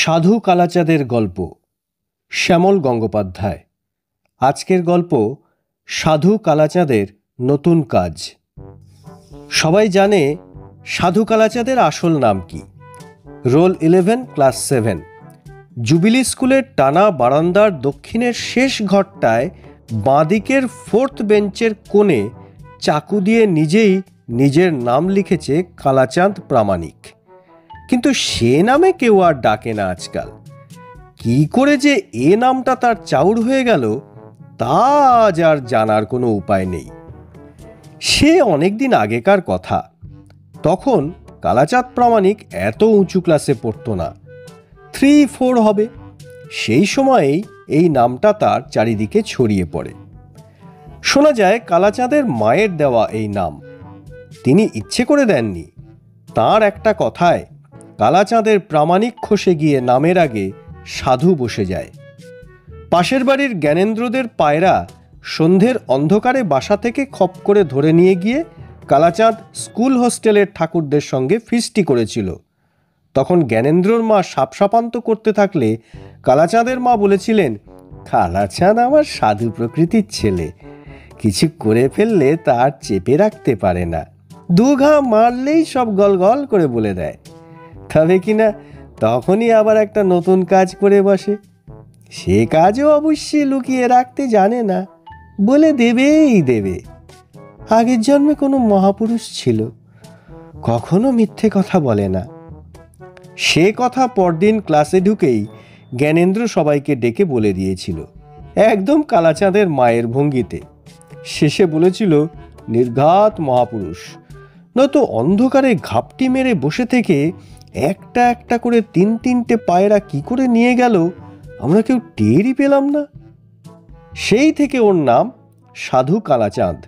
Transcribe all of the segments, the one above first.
সাধু কালাচাঁদের গল্প, শ্যামল গঙ্গোপাধ্যায়। আজকের গল্প সাধু কালাচাঁদের নতুন কাজ। সবাই জানে সাধু কালাচাঁদের আসল নাম কি। Role 11, class 7। জুবিলি স্কুলের টানা বারান্দার দক্ষিণের শেষ ঘরটায় বাঁদিকের 4th বেঞ্চের কোণে চাকু দিয়ে নিজেই নিজের নাম লিখেছে কালাচাঁদ প্রামাণিক। কিন্তু সে নামে কেউ আর ডাকে না আজকাল। কি করে যে এ নামটা তার চাউর হয়ে গেল তা আজ আর জানার কোনো উপায় নেই। সে অনেকদিন আগেকার কথা। তখন কালাচাঁদ প্রামাণিক এত উঁচু ক্লাসে পড়তো না, 3-4 হবে। সেই সময়েই এই নামটা তার চারিদিকে ছড়িয়ে পড়ে। শোনা যায় কালাচাঁদের মায়ের দেওয়া এই নাম। তিনি ইচ্ছে করে দেননি। তার একটা কথায় কালাচাঁদের প্রামাণিক খসে গিয়ে নামের আগে সাধু বসে যায়। পাশের বাড়ির জ্ঞানেন্দ্রদের পায়রা সন্ধ্যের অন্ধকারে বাসা থেকে খপ করে ধরে নিয়ে গিয়ে কালাচাঁদ স্কুল হোস্টেলের ঠাকুরদের সঙ্গে ফিস্টি করেছিল। তখন জ্ঞানেন্দ্রর মা সাপসাপান্ত করতে থাকলে কালাচাঁদের মা বলেছিলেন, কালাচাঁদ আমার সাধু প্রকৃতির ছেলে, কিছু করে ফেললে তার চেপে রাখতে পারে না, দুঘা মারলেই সব গল গল করে বলে দেয়। তবে কিনা তখনই আবার একটা নতুন কাজ করে বসে। সে কাজও অবশ্যই লুকিয়ে রাখতে জানে না, বলে দেবেই দেবে। আগের জন্মে কোনো মহাপুরুষ ছিল, কখনো মিথ্যে কথা বলে না। সে কথা পরদিন ক্লাসে ঢুকেই জ্ঞানেন্দ্র সবাইকে ডেকে বলে দিয়েছিল, একদম কালাচাঁদের মায়ের ভঙ্গিতে। শেষে বলেছিল, নির্ঘাত মহাপুরুষ, নয়তো অন্ধকারে ঘাপটি মেরে বসে থেকে একটা একটা করে 3-3টে পায়রা কি করে নিয়ে গেল আমরা কেউ টেরই পেলাম না। সেই থেকে ওর নাম সাধু কালাচাঁদ।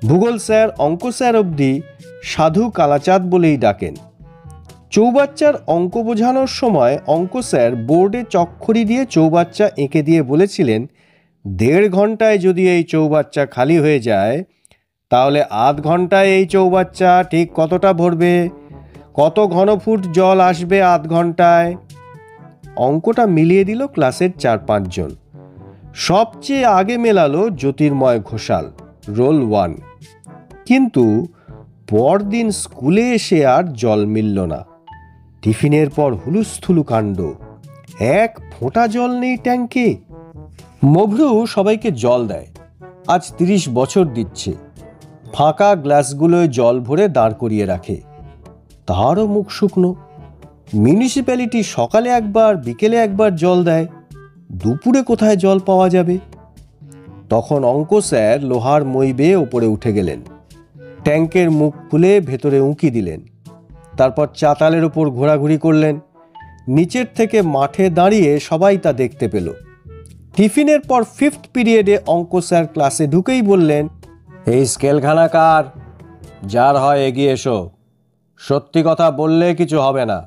ভূগোল স্যার, অঙ্ক স্যার অবধি সাধু কালাচাঁদ বলেই ডাকেন। চৌবাচ্চার অঙ্ক বোঝানোর সময় অঙ্ক স্যার বোর্ডে চকখড়ি দিয়ে চৌবাচ্চা এঁকে দিয়ে বলেছিলেন, 1.5 ঘন্টায় যদি এই চৌবাচ্চা খালি হয়ে যায় তাহলে আধ ঘন্টায় এই চৌবাচ্চা ঠিক কতটা ভরবে, কত ঘনফুট জল আসবে আধ ঘন্টায়। অঙ্কটা মিলিয়ে দিল ক্লাসের 4-5 জন। সবচেয়ে আগে মেলালো জ্যোতির্ময় ঘোষাল, রোল 1। কিন্তু পরদিন স্কুলে এসে আর জল মিলল না। টিফিনের পর হুলুস্থুলু কাণ্ড, এক ফোঁটা জল নেই ট্যাঙ্কে। মভরু সবাইকে জল দেয়, আজ 30 বছর দিচ্ছে। ফাঁকা গ্লাসগুলোয় জল ভরে দাঁড় করিয়ে রাখে, তারও মুখ শুকনো। মিউনিসিপ্যালিটি সকালে একবার বিকেলে একবার জল দেয়, দুপুরে কোথায় জল পাওয়া যাবে? তখন অঙ্ক স্যার লোহার মই বেয়ে ওপরে উঠে গেলেন, ট্যাঙ্কের মুখ খুলে ভেতরে উঁকি দিলেন, তারপর চাতালের ওপর ঘোরাঘুরি করলেন। নিচের থেকে মাঠে দাঁড়িয়ে সবাই তা দেখতে পেল। টিফিনের পর 5th পিরিয়ডে অঙ্ক স্যার ক্লাসে ঢুকেই বললেন, এই স্কেলখানা কার? যার হয় এগিয়ে এসো, সত্যি কথা বললে কিছু হবে না।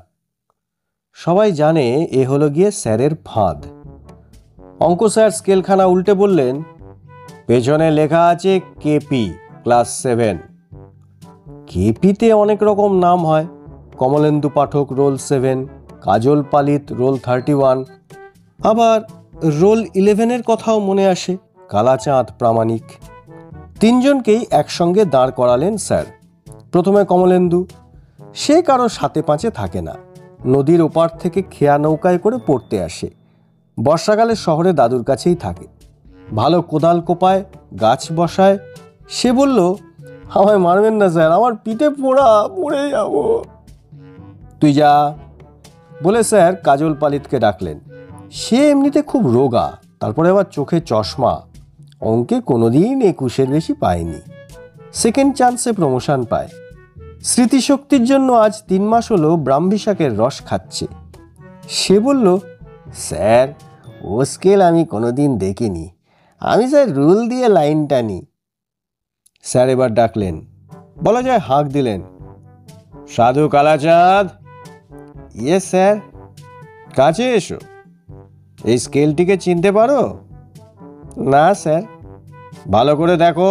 সবাই জানে এ হলো গিয়ে স্যারের ফাঁদ। অঙ্ক স্যার স্কেলখানা উল্টে বললেন, পেছনে লেখা আছে কেপি, ক্লাস 7। কেপিতে অনেক রকম নাম হয়, কমলেন্দু পাঠক রোল 7, কাজল পালিত রোল 31, আবার রোল 11-এর কথাও মনে আসে, কালাচাঁদ প্রামাণিক। 3 জনকেই একসঙ্গে দাঁড় করালেন স্যার। প্রথমে কমলেন্দু, সে কারো সাথে পাঁচে থাকে না, নদীর ওপার থেকে খেয়া নৌকায় করে পড়তে আসে। বর্ষাকালে শহরে দাদুর কাছেই থাকে, ভালো কোদাল কোপায়, গাছ বসায়। সে বলল, আমায় মারবেন না স্যার, আমার পিঠে পোড়া, পড়ে যাব। তুই যা বলে স্যার কাজল পালিতকে ডাকলেন। সে এমনিতে খুব রোগা, তারপরে আবার চোখে চশমা, অঙ্কে কোনোদিন 21-এর বেশি পায়নি। সেকেন্ড চান্সে প্রমোশন পায়। স্মৃতিশক্তির জন্য আজ 3 মাস হলো ব্রাহ্মী শাকের রস খাচ্ছে। সে বলল, স্যার ও স্কেল আমি কোনোদিন দেখিনি, আমি স্যার রুল দিয়ে লাইন টানি। স্যার এবার ডাকলেন, বলা যায় হাঁক দিলেন, সাধু কালাচাঁদ। ইয়ে স্যার। কাছে এসো, এই স্কেলটিকে চিনতে পারো? না স্যার। ভালো করে দেখো।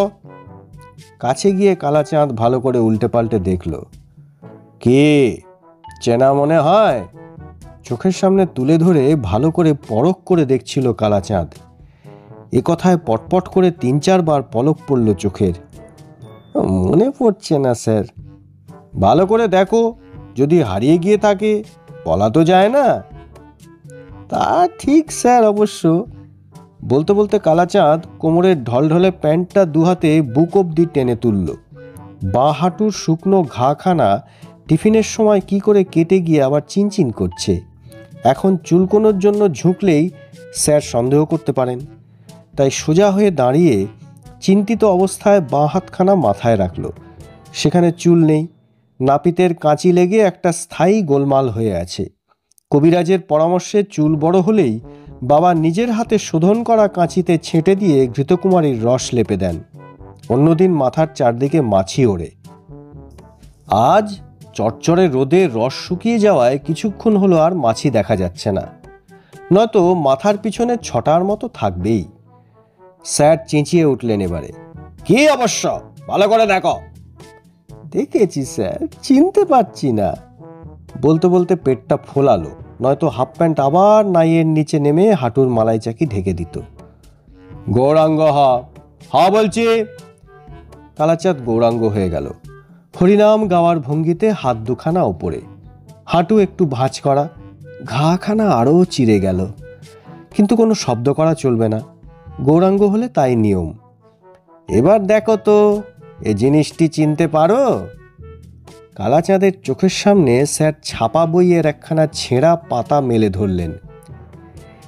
কাছে গিয়ে কালাচাঁদ ভালো করে উল্টে পাল্টে দেখল। কি চেনা মনে হয়? চোখের সামনে তুলে ধরে ভালো করে পরখ করে দেখছিল কালাচাঁদ। এ কথায় পটপট করে 3-4 বার পলক পড়ল চোখের। মনে পড়ছে না স্যার। ভালো করে দেখো, যদি হারিয়ে গিয়ে থাকে, বলা তো যায় না। তা ঠিক স্যার, অবশ্য। বলতে বলতে কালাচাঁদ কোমরের ঢলঢলে প্যান্টটা দুহাতে বুক অব্দি টেনে তুলল। বাঁ হাঁটুর শুকনো ঘাখানা টিফিনের সময় কি করে কেটে গিয়ে আবার চিনচিন করছে। এখন চুলকোনোর জন্য ঝুঁকলেই স্যার সন্দেহ করতে পারেন। তাই সোজা হয়ে দাঁড়িয়ে চিন্তিত অবস্থায় বাঁ হাতখানা মাথায় রাখল। সেখানে চুল নেই, নাপিতের কাঁচি লেগে একটা স্থায়ী গোলমাল হয়ে আছে। কবিরাজের পরামর্শে চুল বড় হলেই বাবা নিজের হাতে শোধন করা কাঁচিতে ছেঁটে দিয়ে ঘৃতকুমারীর রস লেপে দেন। অন্যদিন মাথার চারদিকে মাছি ওড়ে। আজ চটচড়ে রোদে রস শুকিয়ে যাওয়ায় কিছুক্ষণ হলো আর মাছি দেখা যাচ্ছে না, নয়তো মাথার পিছনে ছটার মতো থাকবেই। স্যার চেঁচিয়ে উঠলেন এবারে, কি অবশ্য, ভালো করে দেখো। দেখেছি স্যার, চিনতে পারছি না। বলতে বলতে পেটটা ফোলালো, নয়তো হাফ প্যান্ট আবার নাইয়ের নিচে নেমে হাঁটুর মালাই চাকি ঢেকে দিত। গৌরাঙ্গ হা বলছি। কালাচাঁদ গৌরাঙ্গ হয়ে গেল। হরিনাম গাওয়ার ভঙ্গিতে হাত দুখানা ওপরে, হাঁটু একটু ভাঁজ করা, ঘাখানা আরও চিরে গেল। কিন্তু কোনো শব্দ করা চলবে না, গৌরাঙ্গ হলে তাই নিয়ম। এবার দেখো তো, এ জিনিসটি চিনতে পারো? কালাচাঁদের চোখের সামনে স্যার ছাপা বইয়ের একখানা ছেঁড়া পাতা মেলে ধরলেন।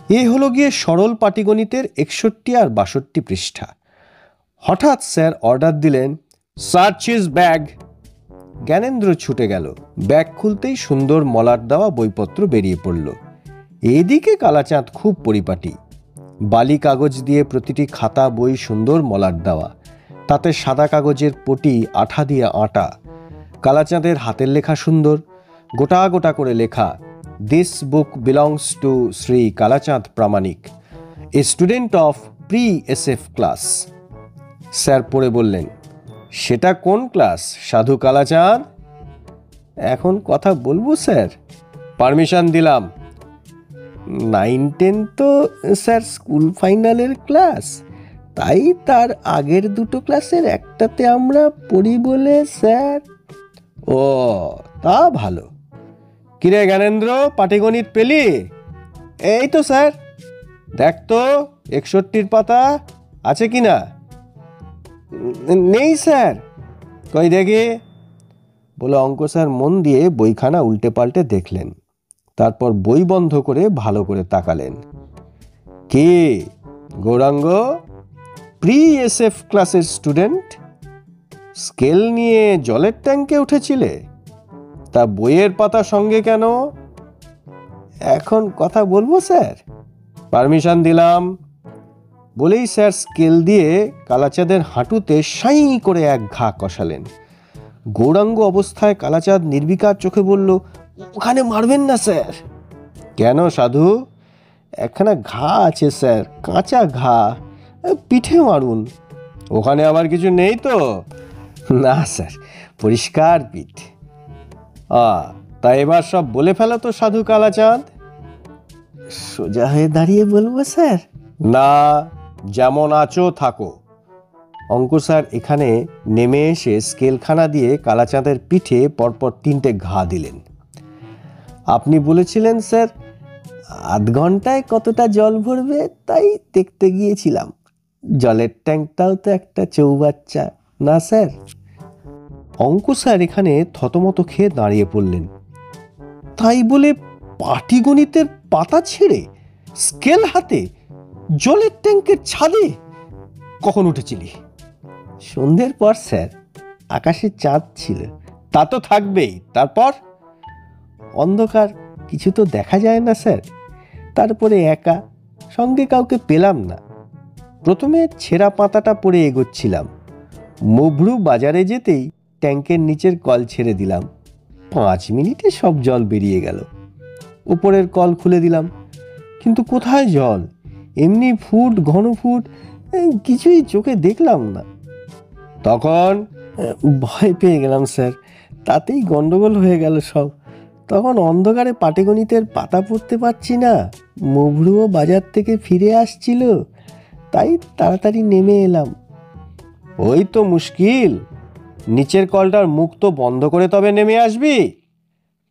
এ হলো গিয়ে সরল পাটিগণিতের 61 আর 62 পৃষ্ঠা। হঠাৎ স্যার অর্ডার দিলেন, সার্চ হিজ ব্যাগ। জ্ঞানেন্দ্র ছুটে গেল। ব্যাগ খুলতেই সুন্দর মলাট দেওয়া বইপত্র বেরিয়ে পড়ল। এদিকে কালাচাঁদ খুব পরিপাটি। বালি কাগজ দিয়ে প্রতিটি খাতা বই সুন্দর মলাট দেওয়া, তাতে সাদা কাগজের পটি আঠা দিয়ে আঁটা। কালাচাঁদের হাতের লেখা সুন্দর, গোটা গোটা করে লেখা, this book belongs to Shri Kalachand Pramanik, a student of pre SF class. Sir পড়ে বললেন, সেটা কোন ক্লাস সাধু কালাচাঁদ? এখন কথা বলবো স্যার? পারমিশন দিলাম। 9-10 তো স্যার স্কুল ফাইনালের ক্লাস, তাই তার আগের দুটো ক্লাসের একটাতে আমরা পড়ি বলে স্যার। ও, তা ভালো। কিরে জ্ঞানেন্দ্র, পাটিগণিত পেলি? এই তো স্যার। দেখ তো 61 পাতা আছে কি না। নেই স্যার। কই দেখি বলে অঙ্ক স্যার মন দিয়ে বইখানা উল্টে পাল্টে দেখলেন। তারপর বই বন্ধ করে ভালো করে তাকালেন। কে গৌরাঙ্গ, প্রি SF ক্লাসের স্টুডেন্ট? স্কেল নিয়ে জলের ট্যাঙ্কে উঠেছিলে? তা বইয়ের পাতা সঙ্গে কেন? এখন কথা বলবো স্যার? পারমিশন দিলাম। বলেই স্যার স্কেল দিয়ে কালাচাঁদের হাঁটুতে সাঁই করে এক ঘা কষালেন। গৌরাঙ্গ অবস্থায় কালাচাঁদ নির্বিকার চোখে বলল, ওখানে মারবেন না স্যার। কেন সাধু? একখানা ঘা আছে স্যার, কাঁচা ঘা, পিঠে মারুন। ওখানে আবার কিছু নেই তো? না স্যার, পরিষ্কার পিঠ। তা এবার সব বলে ফেলো তো সাধু কালাচাঁদ। সোজা হয়ে দাঁড়িয়ে বলবো স্যার? না, যেমন আছো থাকো। অঙ্ক স্যার এখানে নেমে এসে স্কেলখানা দিয়ে কালাচাঁদের পিঠে পরপর 3টে ঘা দিলেন। আপনি বলেছিলেন স্যার 8 ঘন্টায় কতটা জল ভরবে, তাই দেখতে গিয়েছিলাম। জলের ট্যাঙ্কটাও তো একটা চৌবাচ্চা না স্যার? অঙ্ক স্যার এখানে থতমত খেয়ে দাঁড়িয়ে পড়লেন। তাই বলে পাটিগণিতের পাতা ছেড়ে স্কেল হাতে জলের ট্যাঙ্কের ছাদে কখন উঠেছিলি? সন্ধ্যের পর স্যার, আকাশে চাঁদ ছিল। তা তো থাকবেই। তারপর? অন্ধকার, কিছু তো দেখা যায় না স্যার। তারপরে একা, সঙ্গে কাউকে পেলাম না। প্রথমে ছেঁড়া পাতাটা পরে এগোচ্ছিলাম। মবরু বাজারে যেতেই ট্যাঙ্কের নিচের কল ছেড়ে দিলাম। 5 মিনিটে সব জল বেরিয়ে গেল। উপরের কল খুলে দিলাম, কিন্তু কোথায় জল? এমনি ফুট, ঘন ফুট, কিছুই চোখে দেখলাম না। তখন ভয় পেয়ে গেলাম স্যার, তাতেই গন্ডগোল হয়ে গেল সব। তখন অন্ধকারে পাটিগণিতের পাতা পড়তে পারছি না, মুভরুও বাজার থেকে ফিরে আসছিল, তাই তাড়াতাড়ি নেমে এলাম। ওই তো মুশকিল, নিচের কলটার মুখ তো বন্ধ করে তবে নেমে আসবি।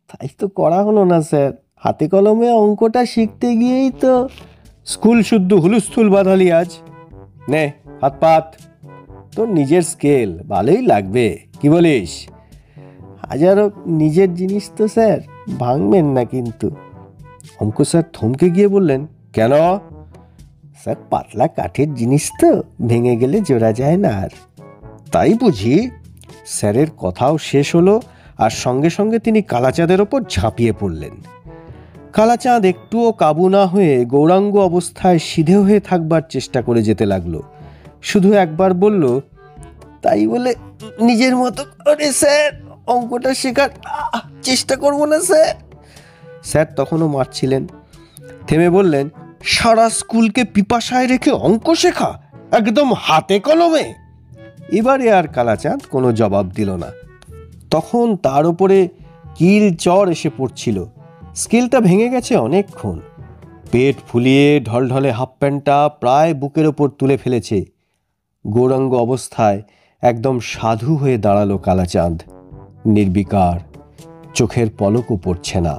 তাই তো করা হলো না স্যার, হাতে কলমে অঙ্কটা শিখতে গিয়েই তো স্কুল শুদ্ধ হুলুস্থুল বাঁধালি আজ। নে হাত পাত, তোর নিজের স্কেল, ভালোই লাগবে, কি বলিস? হাজারো নিজের জিনিস তো স্যার, ভাঙবেন না কিন্তু। অঙ্ক স্যার থমকে গিয়ে বললেন, কেন? স্যার পাতলা কাঠের জিনিস তো, ভেঙে গেলে জোড়া যায় না আর। তাই বুঝি? স্যারের কথাও শেষ হলো, আর সঙ্গে সঙ্গে তিনি কালাচাঁদের ওপর ঝাঁপিয়ে পড়লেন। কালাচাঁদ একটুও কাবু না হয়ে গৌরাঙ্গ অবস্থায় সিধে হয়ে থাকবার চেষ্টা করে যেতে লাগলো। শুধু একবার বলল, তাই বলে নিজের মতো করে স্যার অঙ্কটা শেখার চেষ্টা করব না স্যার। স্যার তখনও মারছিলেন। থেমে বললেন, সারা স্কুলকে পিপাসায় রেখে অঙ্ক শেখা, একদম হাতে কলমে? এবারে আর কালাচাঁদ কোনো জবাব দিল না। তখন তার উপরে কিল চর এসে পড়ছিল। স্কেলটা ভেঙে গেছে অনেকক্ষণ। পেট ফুলিয়ে ঢলঢলে হাফ প্যান্টটা প্রায় বুকের ওপর তুলে ফেলেছে। গৌরাঙ্গ অবস্থায় একদম সাধু হয়ে দাঁড়ালো কালাচাঁদ, নির্বিকার, চোখের পলকও পড়ছে না।